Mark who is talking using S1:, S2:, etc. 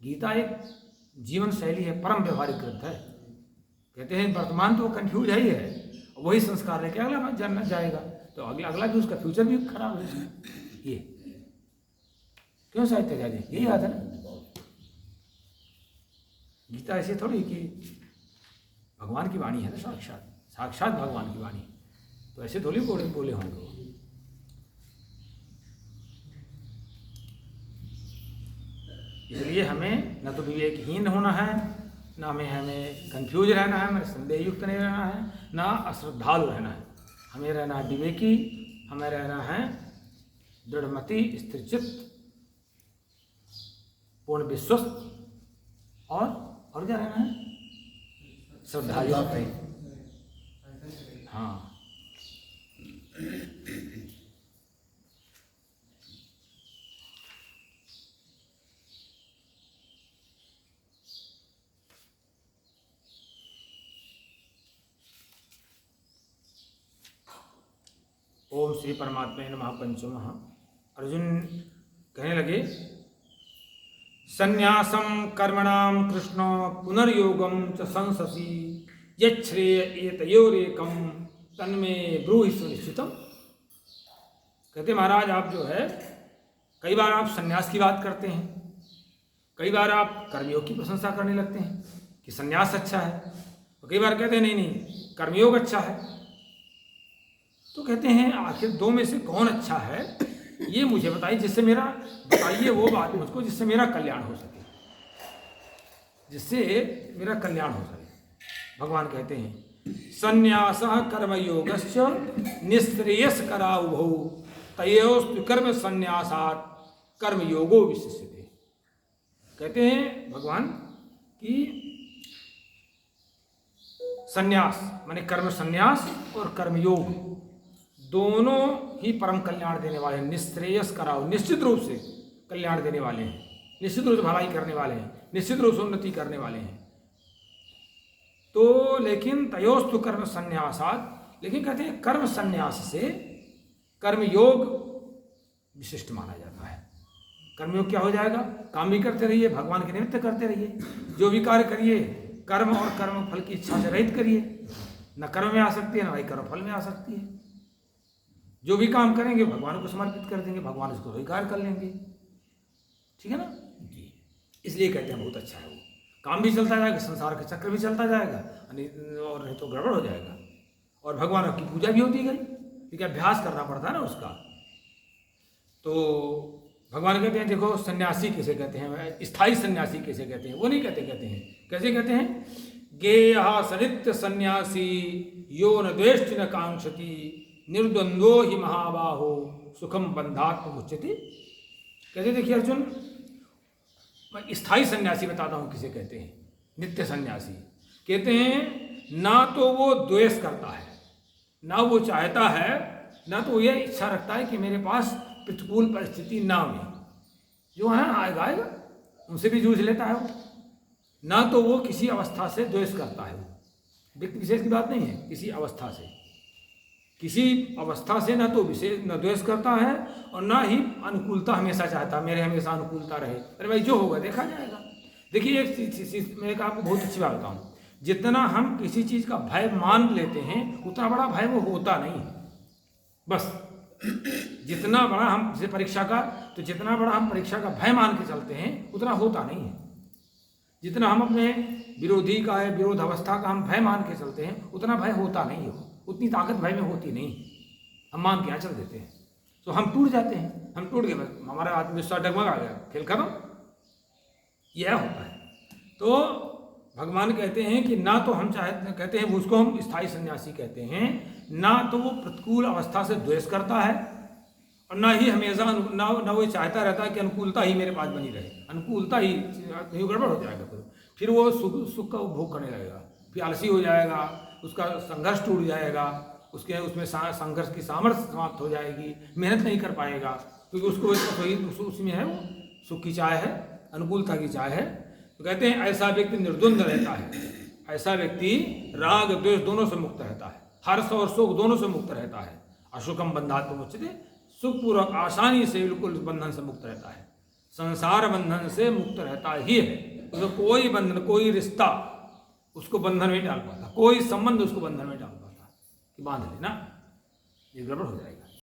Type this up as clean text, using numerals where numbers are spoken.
S1: गीता एक जीवन शैली है, परम व्यवहारिक ग्रंथ है। कहते हैं वर्तमान तो वो कन्फ्यूज है ही है, वही संस्कार लेके अगला जानना जाएगा, तो अगला भी उसका फ्यूचर भी खराब है। ये क्यों साहित्याचार्य, यही बात है ना। गीता ऐसी थोड़ी कि भगवान की वाणी है ना, साक्षात भगवान की वाणी, तो ऐसे थोड़ी बोले होंगे वो। इसलिए हमें न तो विवेकहीन होना है, न हमें कंफ्यूज रहना है, हमें संदेह युक्त नहीं रहना है, न अश्रद्धालु रहना है। हमें रहना है विवेकी, हमें रहना है दृढ़मति, स्थिरचित्त, पूर्ण विश्वस्त, और क्या रहना है, श्रद्धायुक्त। हाँ, ओम श्री परमात्मा नमः। पंचमः, अर्जुन कहने लगे, संन्यासम कर्मणाम कृष्ण पुनर्योगम च संससि यच्छ्रेय एतयोरेकम तन्मे ब्रूहि सुनिश्चितम। कहते महाराज, आप जो है कई बार आप संन्यास की बात करते हैं, कई बार आप कर्मयोग की प्रशंसा करने लगते हैं कि संन्यास अच्छा है, और कई बार कहते हैं नहीं कर्मयोग अच्छा है। तो कहते हैं आखिर दो में से कौन अच्छा है, ये मुझे बताइए, जिससे मेरा, बताइए वो बात मुझको जिससे मेरा कल्याण हो सके, जिससे मेरा कल्याण हो सके। भगवान कहते हैं, संन्यासः कर्मयोगश्च निःश्रेयस्करा उभौ तयोस्तु कर्म संन्यासात् कर्मयोगो विशिष्यते। कहते हैं भगवान कि संन्यास माने कर्म संन्यास और कर्मयोग दोनों ही परम कल्याण देने वाले हैं। निःश्रेयस कराओ, निश्चित रूप से कल्याण देने वाले हैं, निश्चित रूप से भलाई करने वाले हैं, निश्चित रूप से उन्नति करने वाले हैं। तो लेकिन तयोस्तु कर्म संन्यासात्, लेकिन कहते हैं कर्म संन्यास से कर्मयोग विशिष्ट माना जाता है। कर्मयोग क्या हो जाएगा, काम भी करते रहिए, भगवान के निमित्त करते रहिए, जो भी कार्य करिए कर्म और कर्म फल की इच्छा से रहित करिए। न कर्म में आ सकती है, न भाई कर्म फल में आ सकती है। जो भी काम करेंगे भगवान को समर्पित कर देंगे, भगवान उसको स्वीकार कर लेंगे, ठीक है ना जी। इसलिए कहते हैं बहुत अच्छा है, वो काम भी चलता जाएगा, संसार का चक्र भी चलता जाएगा, और नहीं तो गड़बड़ हो जाएगा, और भगवान की पूजा भी होती गई, क्योंकि अभ्यास करना पड़ता है ना उसका। तो भगवान कहते हैं देखो सन्यासी कैसे कहते हैं, स्थायी सन्यासी कैसे कहते हैं, वो नहीं कहते हैं कैसे कहते हैं, गेयः सनित्य सन्यासी यो न द्वेष्टि न कांक्षति निर्द्वंद्वो ही महाबाहो सुखम बंधात्म मुच्यते। कहते देखिए अर्जुन, मैं स्थायी सन्यासी बताता हूँ किसे कहते हैं। नित्य सन्यासी कहते हैं ना तो वो द्वेष करता है, ना वो चाहता है, ना तो ये इच्छा रखता है कि मेरे पास प्रतिकूल परिस्थिति ना हो, जो है आएगा आएगा, उनसे भी जूझ लेता है वो। ना तो वो किसी अवस्था से द्वेष करता है, वो व्यक्ति विशेष की बात नहीं है, किसी अवस्था से, किसी अवस्था से ना तो विशेष न द्वेष करता है, और ना ही अनुकूलता हमेशा चाहता, मेरे हमेशा अनुकूलता रहे। अरे भाई जो होगा देखा जाएगा। देखिए एक चीज मैं आपको बहुत अच्छी बात बताऊँ, जितना हम किसी चीज़ का भय मान लेते हैं उतना बड़ा भय वो होता नहीं है। बस जितना बड़ा हम, जैसे परीक्षा का, तो जितना बड़ा हम परीक्षा का भय मान के चलते हैं उतना होता नहीं है। जितना हम अपने विरोधी का है, विरोध अवस्था का हम भय मान के चलते हैं उतना भय होता नहीं हो, उतनी ताकत भय में होती नहीं, हम मान के यहाँ चल देते हैं, तो हम टूट जाते हैं। हम टूट गए, बस हमारा आत्मविश्वास डगमगा गया, खेल खत्म, यह होता है। तो भगवान कहते हैं कि ना तो हम चाहते, कहते हैं उसको हम स्थायी सन्यासी कहते हैं, ना तो वो प्रतिकूल अवस्था से द्वेष करता है, और ना ही हमेशा ना वो चाहता रहता है कि अनुकूलता ही मेरे पास बनी रहे, अनुकूलता ही नहीं, गड़बड़ हो जाएगा, फिर वो सुख का उपभोग करने लगेगा, फिर आलसी हो जाएगा, उसका संघर्ष टूट जाएगा, उसमें संघर्ष की सामर्थ्य समाप्त हो जाएगी, मेहनत नहीं कर पाएगा, क्योंकि उसको उसमें है वो सुख की चाह है, अनुकूलता की चाह है। तो कहते हैं ऐसा व्यक्ति निर्द्वंद रहता है, ऐसा व्यक्ति राग द्वेष दोनों से मुक्त रहता है, हर्ष और सुख दोनों से मुक्त रहता है। अशुकम बंधात्म मुच्यते, सुखपूर्वक आसानी से बिल्कुल बंधन से मुक्त रहता है। संसार बंधन से मुक्त रहता ही है। तो कोई बंधन, कोई रिश्ता उसको बंधन में डाल पाता, कोई संबंध उसको बंधन में डाल पाता कि बांध लेना, ये गड़बड़ हो जाएगी।